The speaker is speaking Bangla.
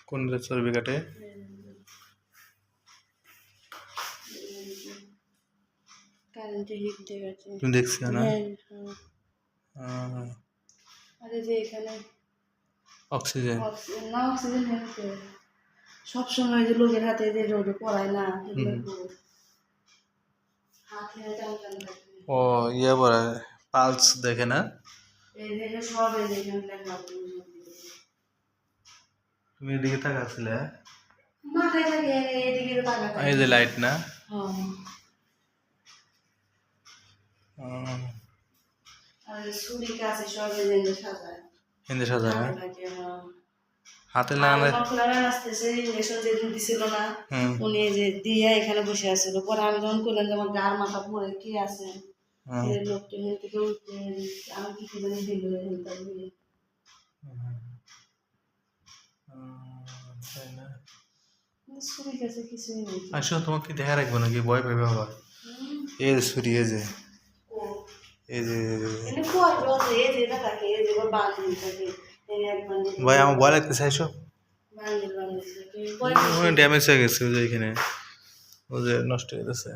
কোন চর্বি কাটে? তুমি দেখছি না? আরে যে এখানে অক্সিজেন না, অক্সিজেন সব সময় যে লোকের হাতে যে রোদে পড়ায় না, হাতে ও ইয়ে পরে পালস দেখে না? সব তুমি এদিকে তাকাচ্ছিলে? মাথায় থাকে এদিকে এই যে লাইট না? আর ছুরি কাছে সব এনে সাজায়। হিন্দে সাজায় না? হাতে লাগানো আসতেছে ইঞ্জেকশন যে দিছিল না, উনি যে দিয়ে এখানে বসে আছিল। পরে আমি যখন করলাম যে আমার গার মাথা পরে কি আছে, লোকটি থেকে উঠতে আমি কি কি জানি দিল ছুরি কাছে কিছুই নেই। আসলে তোমাকে দেখা রাখবো নাকি? ভয় পাইবে আবার। এই যে ছুরি, এই যে ভাই আমার ভয় লাগতেছে। এসব ড্যামেজ হয়ে গেছে ওই যে এখানে, ও যে নষ্ট হয়ে গেছে।